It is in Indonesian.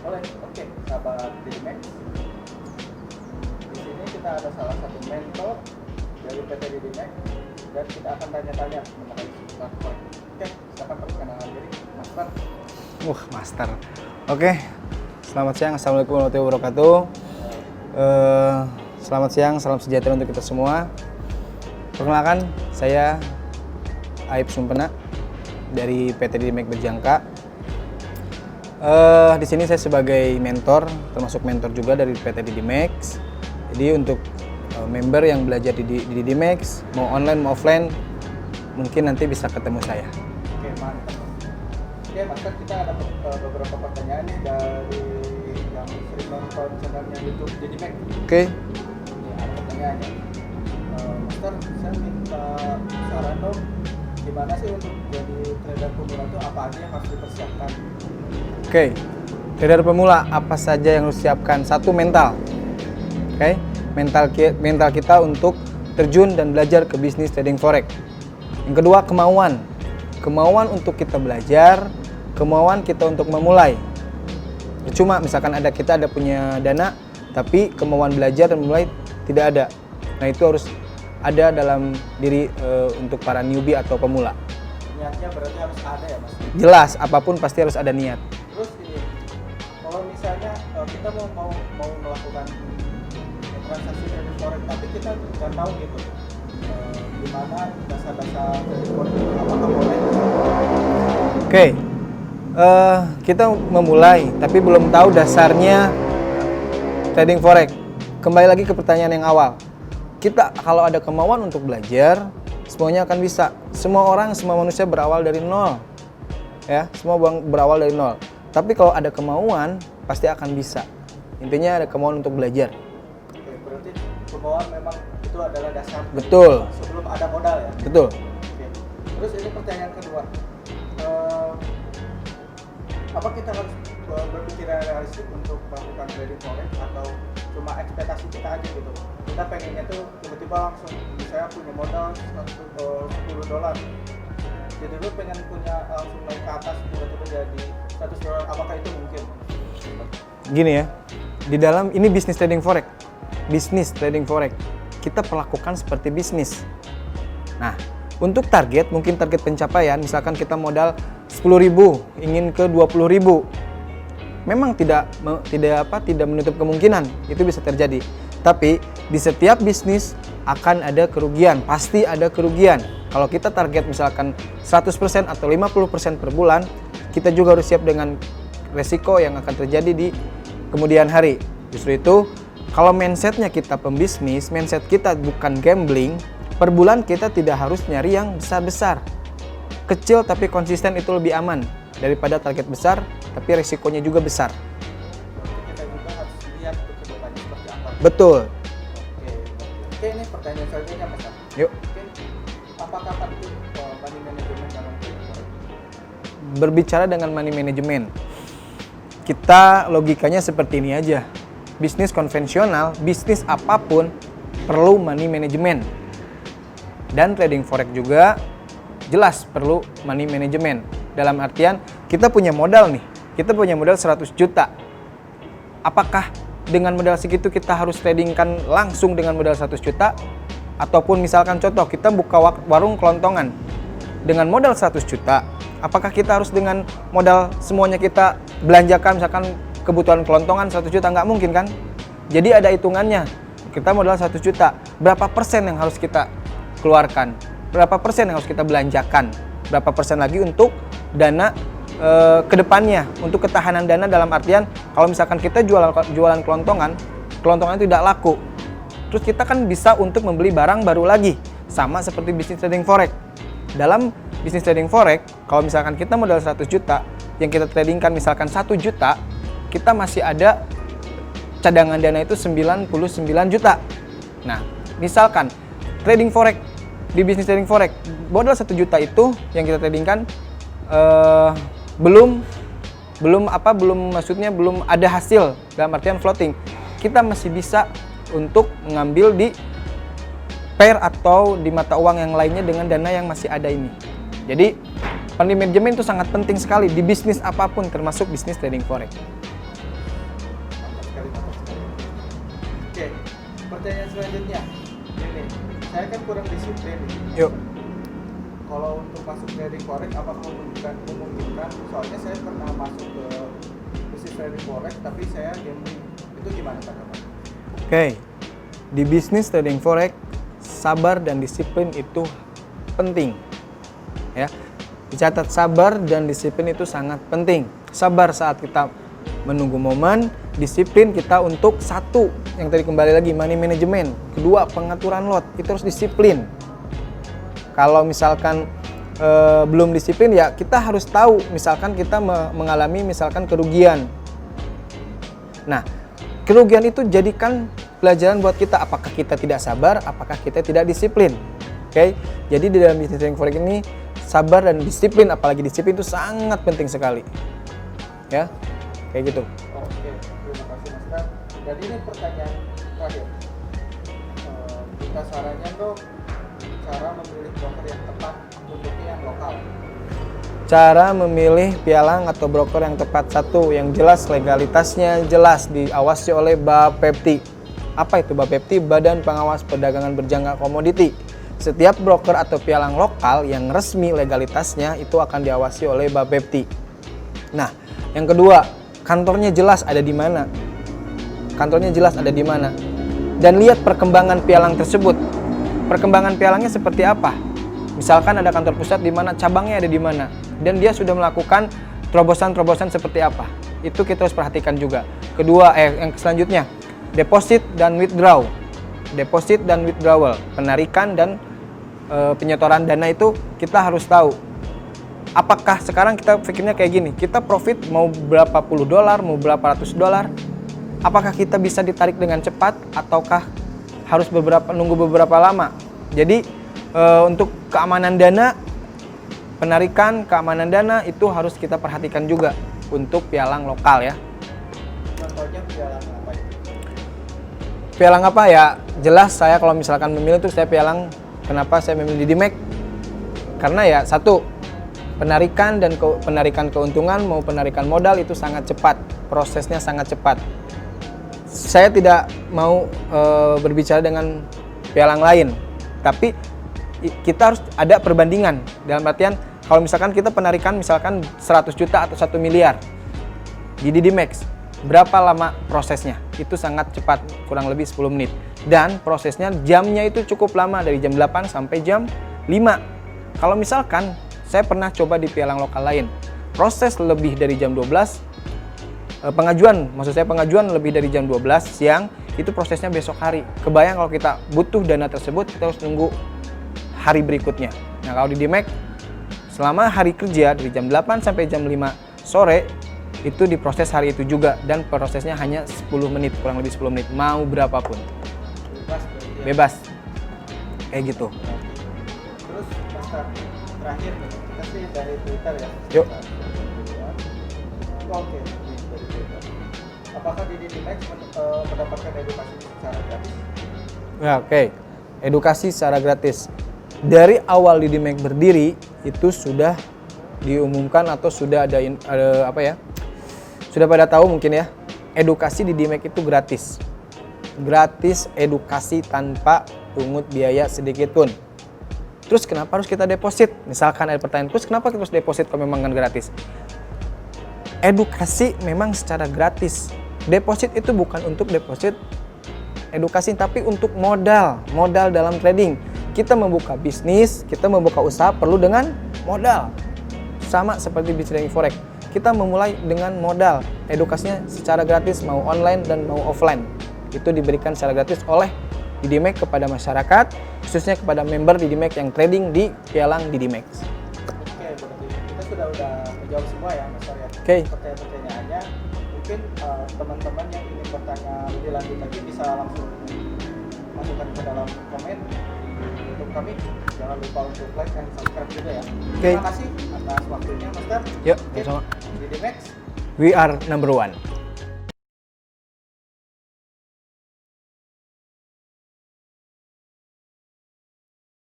Boleh, oke, sahabat Didimax. Di sini kita ada salah satu mentor dari PT Didimax dan kita akan tanya-tanya mengenai smart forex. Oke, silakan perkenalan diri, Master. Master. Oke. Selamat siang. Assalamualaikum warahmatullahi wabarakatuh. Selamat siang, salam sejahtera untuk kita semua. Perkenalkan, saya Aib Sumpena dari PT Didimax Berjangka. Di sini saya sebagai mentor, termasuk mentor juga dari PT Didimax. Jadi untuk member yang belajar di Didimax, mau online mau offline, mungkin nanti bisa ketemu saya. Oke, mantap. Oke, Master, kita ada beberapa pertanyaan nih dari yang sering nonton channelnya YouTube Didimax. Oke. Ini ada pertanyaannya. Master, saya minta saran dong, gimana sih untuk jadi trader pemula itu apa aja yang harus dipersiapkan? Oke, trader pemula apa saja yang harus siapkan? Satu, mental. Oke, mental kita untuk terjun dan belajar ke bisnis trading forex. Yang kedua, kemauan untuk kita belajar, kemauan kita untuk memulai. Cuma misalkan kita ada punya dana, tapi kemauan belajar dan memulai tidak ada. Nah, itu harus ada dalam diri untuk para newbie atau pemula. Niatnya berarti harus ada ya, Mas? Jelas, apapun pasti harus ada niat. Terus ini, kalau misalnya kita mau melakukan transaksi trading forex, tapi kita nggak tahu gitu gimana dasar-dasar trading forex itu, apakah boleh? Oke, kita memulai, tapi belum tahu dasarnya trading forex. Kembali lagi ke pertanyaan yang awal. Kita kalau ada kemauan untuk belajar, semuanya akan bisa. Semua orang, semua manusia berawal dari nol. Ya, semua berawal dari nol. Tapi kalau ada kemauan, pasti akan bisa. Intinya ada kemauan untuk belajar. Oke, berarti kemauan memang itu adalah dasar. Betul. Sebelum ada modal ya. Betul. Oke. Terus ini pertanyaan kedua. Apa kita harus berpikir realistis untuk melakukan trading forex atau cuma ekspektasi kita aja gitu? Kita pengennya tuh tiba-tiba langsung, misalnya punya modal $10, jadi lu pengen punya langsung naik ke atas tiba-tiba jadi $100, apakah itu mungkin? Gini ya, di dalam ini bisnis trading forex, kita perlakukan seperti bisnis. Nah, untuk target, mungkin target pencapaian, misalkan kita modal 10.000, ingin ke 20.000. Memang tidak menutup kemungkinan itu bisa terjadi. Tapi di setiap bisnis akan ada kerugian, pasti ada kerugian. Kalau kita target misalkan 100% atau 50% per bulan, kita juga harus siap dengan resiko yang akan terjadi di kemudian hari. Justru itu, kalau mindsetnya kita pembisnis, mindset kita bukan gambling, per bulan kita tidak harus nyari yang besar-besar. Kecil tapi konsisten itu lebih aman daripada target besar tapi resikonya juga besar. Berarti kita juga harus lihat ke depannya seperti apa. Betul. Oke, ini pertanyaan selanjutnya, Mas. Yuk. Mungkin apakah penting money management dalam trading forex? Berbicara dengan money management, kita logikanya seperti ini aja. Bisnis konvensional, bisnis apapun perlu money management. Dan trading forex juga jelas perlu money management. Dalam artian kita punya modal nih, kita punya modal 100 juta. Apakah dengan modal segitu kita harus tradingkan langsung dengan modal 100 juta? Ataupun misalkan contoh kita buka warung kelontongan dengan modal 100 juta. Apakah kita harus dengan modal semuanya kita belanjakan misalkan kebutuhan kelontongan 100 juta? Nggak mungkin kan? Jadi ada hitungannya. Kita modal 100 juta, berapa persen yang harus kita keluarkan? Berapa persen yang harus kita belanjakan, berapa persen lagi untuk dana ke depannya, untuk ketahanan dana dalam artian kalau misalkan kita jualan kelontongan tidak laku, terus kita kan bisa untuk membeli barang baru lagi, sama seperti bisnis trading forex. Dalam bisnis trading forex, kalau misalkan kita modal 100 juta, yang kita tradingkan misalkan 1 juta, kita masih ada cadangan dana itu 99 juta. Nah, misalkan trading forex, di bisnis trading forex, modal 1 juta itu yang kita tradingkan belum ada hasil dalam artian floating. Kita masih bisa untuk mengambil di pair atau di mata uang yang lainnya dengan dana yang masih ada ini. Jadi money management itu sangat penting sekali di bisnis apapun termasuk bisnis trading forex. sekali, mantap sekali. Oke, pertanyaan selanjutnya. Ini, saya kan kurang disiplin. Yuk. Kalau untuk masuk trading forex, apakah memungkinkan? Soalnya saya pernah masuk ke bisnis trading forex, tapi saya gambling. Itu gimana tanggapan? Oke, di bisnis trading forex, sabar dan disiplin itu penting. Ya, dicatat sabar dan disiplin itu sangat penting. Sabar saat kita menunggu momen, disiplin kita untuk satu, yang tadi kembali lagi money management, kedua pengaturan lot, itu harus disiplin. Kalau misalkan belum disiplin ya kita harus tahu, misalkan kita mengalami misalkan kerugian. Nah, kerugian itu jadikan pelajaran buat kita, apakah kita tidak sabar, apakah kita tidak disiplin. Oke, jadi di dalam bisnis trading forex ini sabar dan disiplin, apalagi disiplin itu sangat penting sekali. Ya, kayak gitu. Oke, terima kasih Mas Ran. Dan ini pertanyaan terakhir. Kita sarannya dong cara memilih broker yang tepat untuknya yang lokal. Cara memilih pialang atau broker yang tepat, satu, yang jelas legalitasnya jelas, diawasi oleh Bapepti. Apa itu Bapepti? Badan Pengawas Perdagangan Berjangka Komoditi. Setiap broker atau pialang lokal yang resmi legalitasnya itu akan diawasi oleh Bapepti. Nah, yang kedua, kantornya jelas ada di mana. Kantornya jelas ada di mana. Dan lihat perkembangan pialang tersebut. Perkembangan pialangnya seperti apa? Misalkan ada kantor pusat di mana, cabangnya ada di mana, dan dia sudah melakukan terobosan-terobosan seperti apa. Itu kita harus perhatikan juga. Kedua, yang selanjutnya, deposit dan withdraw. Deposit dan withdrawal, penarikan dan penyetoran dana itu kita harus tahu. Apakah sekarang kita pikirnya kayak gini, kita profit mau berapa puluh dolar, mau berapa ratus dolar, apakah kita bisa ditarik dengan cepat ataukah harus nunggu beberapa lama. Jadi untuk keamanan dana, penarikan keamanan dana itu harus kita perhatikan juga untuk pialang lokal ya. Contohnya pialang apa itu? Pialang apa ya? Jelas saya kalau misalkan memilih itu saya pialang. Kenapa saya memilih DidiMax? Karena ya satu, penarikan dan penarikan keuntungan mau penarikan modal itu sangat cepat, prosesnya sangat cepat. Saya tidak mau berbicara dengan pialang lain, tapi kita harus ada perbandingan. Dalam artian kalau misalkan kita penarikan misalkan 100 juta atau 1 miliar di DidiMax, berapa lama prosesnya? Itu sangat cepat, kurang lebih 10 menit. Dan prosesnya jamnya itu cukup lama, dari jam 8 sampai jam 5. Kalau misalkan saya pernah coba di pialang lokal lain, proses lebih dari jam 12, pengajuan lebih dari jam 12 siang, itu prosesnya besok hari. Kebayang kalau kita butuh dana tersebut, kita harus nunggu hari berikutnya. Nah, kalau di DidiMax, selama hari kerja dari jam 8 sampai jam 5 sore, itu diproses hari itu juga, dan prosesnya hanya 10 menit, kurang lebih 10 menit, mau berapapun. Bebas berarti ya? Bebas. Kayak gitu. Terus Master, terakhir nih, kita sih dari Twitter ya. Yuk. Oke, ini dari Twitter. Apakah di DidiMax mendapatkan edukasi secara gratis? Ya, oke. Edukasi secara gratis. Dari awal DidiMax berdiri itu sudah diumumkan atau sudah ada apa ya? Sudah pada tahu mungkin ya. Edukasi di DidiMax itu gratis. Gratis edukasi tanpa pungut biaya sedikit pun. Terus kenapa harus kita deposit? Misalkan ada pertanyaan, terus kenapa kita harus deposit kalau memang kan gratis? Edukasi memang secara gratis. Deposit itu bukan untuk deposit edukasi, tapi untuk modal dalam trading. Kita membuka bisnis, kita membuka usaha perlu dengan modal. Sama seperti bisnis trading forex. Kita memulai dengan modal. Edukasinya secara gratis, mau online dan mau offline. Itu diberikan secara gratis oleh DidiMax kepada masyarakat, khususnya kepada member DidiMax yang trading di pialang DidiMax. Oke, berarti kita sudah menjawab semua ya, Mas Arya. Oke. Pertanyaan-pertanyaannya, mungkin teman-teman yang ingin bertanya lebih lanjut lagi bisa langsung masukkan ke dalam komen di YouTube kami. Jangan lupa untuk like dan subscribe juga ya. Oke. Terima kasih atas waktunya, Master. Yuk, Oke, sama. DidiMax. We are number one.